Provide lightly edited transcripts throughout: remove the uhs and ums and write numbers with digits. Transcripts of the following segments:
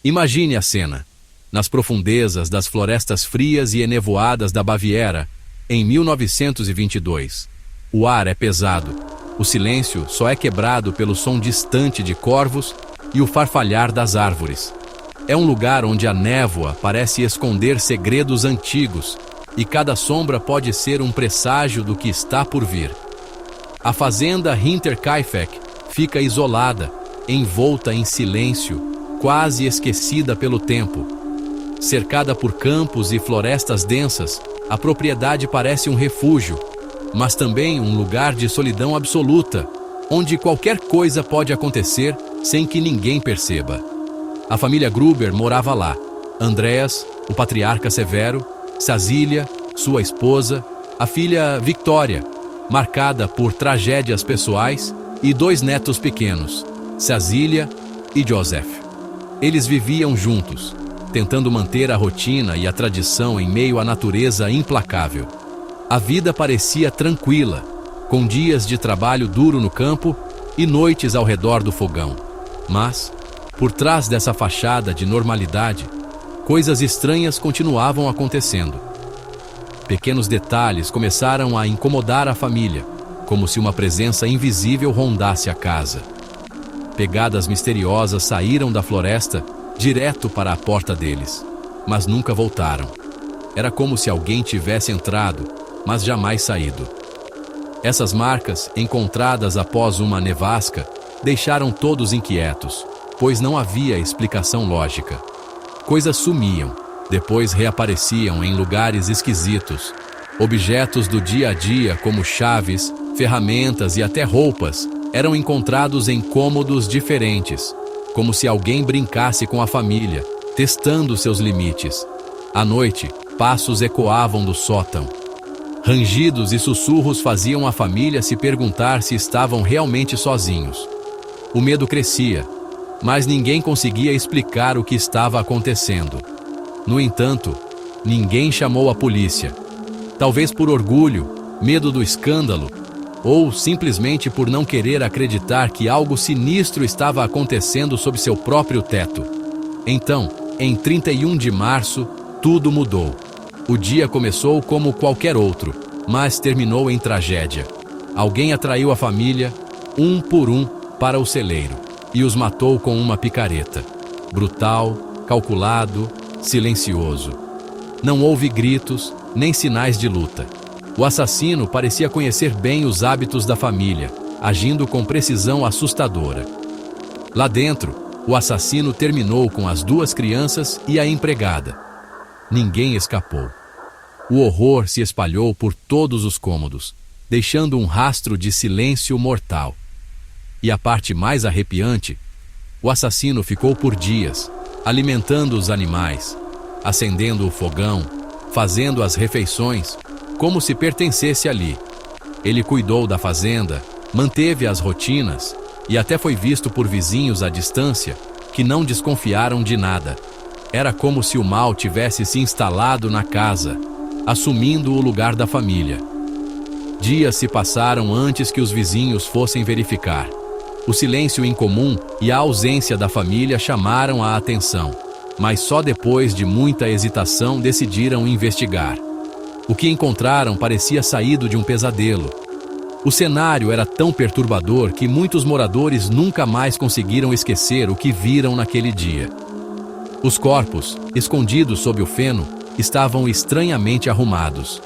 Imagine a cena. Nas profundezas das florestas frias e enevoadas da Baviera, em 1922. O ar é pesado. O silêncio só é quebrado pelo som distante de corvos e o farfalhar das árvores. É um lugar onde a névoa parece esconder segredos antigos e cada sombra pode ser um presságio do que está por vir. A fazenda Hinterkaifeck fica isolada, envolta em silêncio, quase esquecida pelo tempo. Cercada por campos e florestas densas, a propriedade parece um refúgio, mas também um lugar de solidão absoluta, onde qualquer coisa pode acontecer sem que ninguém perceba. A família Gruber morava lá. Andreas, o patriarca Severo, Cecília, sua esposa, a filha Victoria, marcada por tragédias pessoais, e 2 netos pequenos, Cecília e Joseph. Eles viviam juntos, tentando manter a rotina e a tradição em meio à natureza implacável. A vida parecia tranquila, com dias de trabalho duro no campo e noites ao redor do fogão. Mas, por trás dessa fachada de normalidade, coisas estranhas continuavam acontecendo. Pequenos detalhes começaram a incomodar a família, como se uma presença invisível rondasse a casa. Pegadas misteriosas saíram da floresta direto para a porta deles, mas nunca voltaram. Era como se alguém tivesse entrado, mas jamais saído. Essas marcas, encontradas após uma nevasca, deixaram todos inquietos, pois não havia explicação lógica. Coisas sumiam, depois reapareciam em lugares esquisitos. Objetos do dia a dia, como chaves, ferramentas e até roupas, eram encontrados em cômodos diferentes, como se alguém brincasse com a família, testando seus limites. À noite, passos ecoavam do sótão. Rangidos e sussurros faziam a família se perguntar se estavam realmente sozinhos. O medo crescia, mas ninguém conseguia explicar o que estava acontecendo. No entanto, ninguém chamou a polícia. Talvez por orgulho, medo do escândalo, ou simplesmente por não querer acreditar que algo sinistro estava acontecendo sob seu próprio teto. Então, em 31 de março, tudo mudou. O dia começou como qualquer outro, mas terminou em tragédia. Alguém atraiu a família, um por um, para o celeiro, e os matou com uma picareta. Brutal, calculado, silencioso. Não houve gritos, nem sinais de luta. O assassino parecia conhecer bem os hábitos da família, agindo com precisão assustadora. Lá dentro, o assassino terminou com as 2 crianças e a empregada. Ninguém escapou. O horror se espalhou por todos os cômodos, deixando um rastro de silêncio mortal. E a parte mais arrepiante, o assassino ficou por dias, alimentando os animais, acendendo o fogão, fazendo as refeições, como se pertencesse ali. Ele cuidou da fazenda, manteve as rotinas e até foi visto por vizinhos à distância que não desconfiaram de nada. Era como se o mal tivesse se instalado na casa, assumindo o lugar da família. Dias se passaram antes que os vizinhos fossem verificar. O silêncio incomum e a ausência da família chamaram a atenção, mas só depois de muita hesitação decidiram investigar. O que encontraram parecia saído de um pesadelo. O cenário era tão perturbador que muitos moradores nunca mais conseguiram esquecer o que viram naquele dia. Os corpos, escondidos sob o feno, estavam estranhamente arrumados.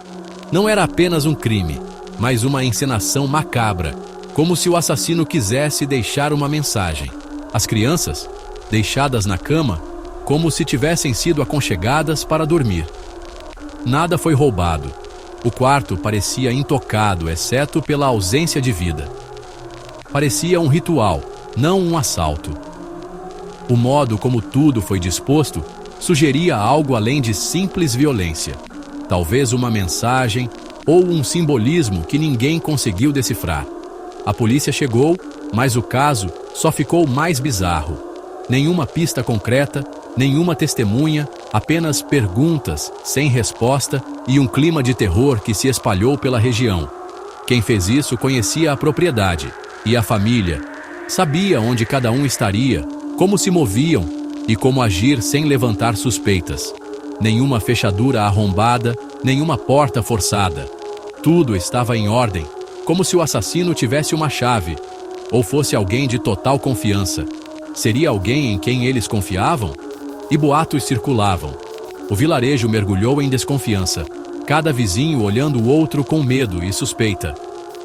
Não era apenas um crime, mas uma encenação macabra, como se o assassino quisesse deixar uma mensagem. As crianças, deixadas na cama, como se tivessem sido aconchegadas para dormir. Nada foi roubado. O quarto parecia intocado, exceto pela ausência de vida. Parecia um ritual, não um assalto. O modo como tudo foi disposto sugeria algo além de simples violência. Talvez uma mensagem ou um simbolismo que ninguém conseguiu decifrar. A polícia chegou, mas o caso só ficou mais bizarro. Nenhuma pista concreta, nenhuma testemunha, apenas perguntas sem resposta e um clima de terror que se espalhou pela região. Quem fez isso conhecia a propriedade e a família. Sabia onde cada um estaria, como se moviam e como agir sem levantar suspeitas. Nenhuma fechadura arrombada, nenhuma porta forçada. Tudo estava em ordem, como se o assassino tivesse uma chave, ou fosse alguém de total confiança. Seria alguém em quem eles confiavam? E boatos circulavam. O vilarejo mergulhou em desconfiança, cada vizinho olhando o outro com medo e suspeita.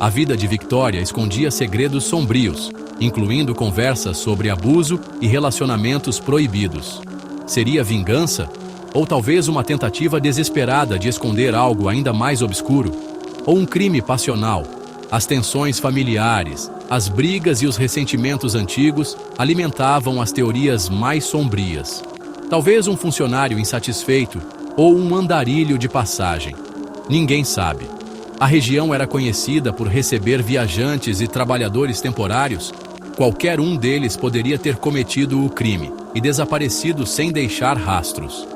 A vida de Victoria escondia segredos sombrios, incluindo conversas sobre abuso e relacionamentos proibidos. Seria vingança? Ou talvez uma tentativa desesperada de esconder algo ainda mais obscuro? Ou um crime passional? As tensões familiares, as brigas e os ressentimentos antigos alimentavam as teorias mais sombrias. Talvez um funcionário insatisfeito ou um andarilho de passagem. Ninguém sabe. A região era conhecida por receber viajantes e trabalhadores temporários. Qualquer um deles poderia ter cometido o crime e desaparecido sem deixar rastros.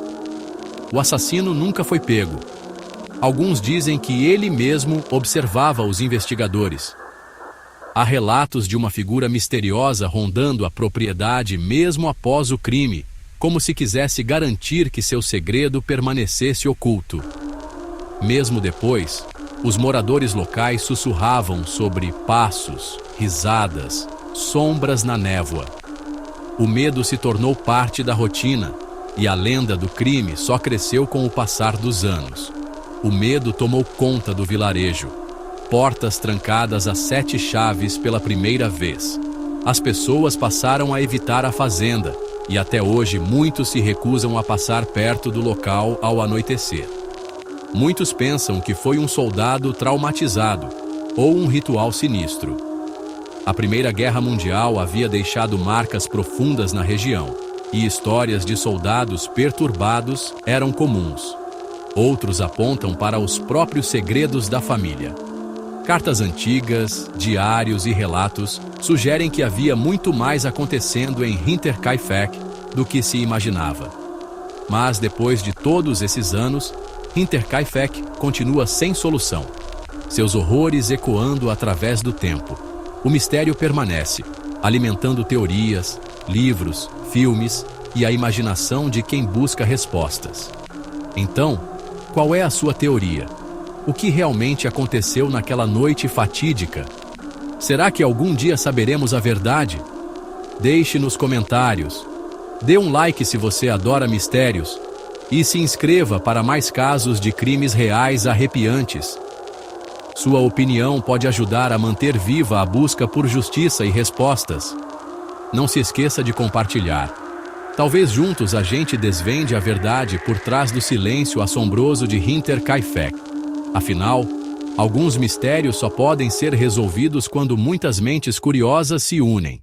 O assassino nunca foi pego. Alguns dizem que ele mesmo observava os investigadores. Há relatos de uma figura misteriosa rondando a propriedade mesmo após o crime, como se quisesse garantir que seu segredo permanecesse oculto. Mesmo depois, os moradores locais sussurravam sobre passos, risadas, sombras na névoa. O medo se tornou parte da rotina, e a lenda do crime só cresceu com o passar dos anos. O medo tomou conta do vilarejo. Portas trancadas a 7 chaves pela primeira vez. As pessoas passaram a evitar a fazenda, e até hoje muitos se recusam a passar perto do local ao anoitecer. Muitos pensam que foi um soldado traumatizado ou um ritual sinistro. A Primeira Guerra Mundial havia deixado marcas profundas na região, e histórias de soldados perturbados eram comuns. Outros apontam para os próprios segredos da família. Cartas antigas, diários e relatos sugerem que havia muito mais acontecendo em Hinterkaifeck do que se imaginava. Mas depois de todos esses anos, Hinterkaifeck continua sem solução. Seus horrores ecoando através do tempo. O mistério permanece, alimentando teorias, livros, filmes e a imaginação de quem busca respostas. Então, qual é a sua teoria? O que realmente aconteceu naquela noite fatídica? Será que algum dia saberemos a verdade? Deixe nos comentários. Dê um like se você adora mistérios. E se inscreva para mais casos de crimes reais arrepiantes. Sua opinião pode ajudar a manter viva a busca por justiça e respostas. Não se esqueça de compartilhar. Talvez juntos a gente desvende a verdade por trás do silêncio assombroso de Hinterkaifeck. Afinal, alguns mistérios só podem ser resolvidos quando muitas mentes curiosas se unem.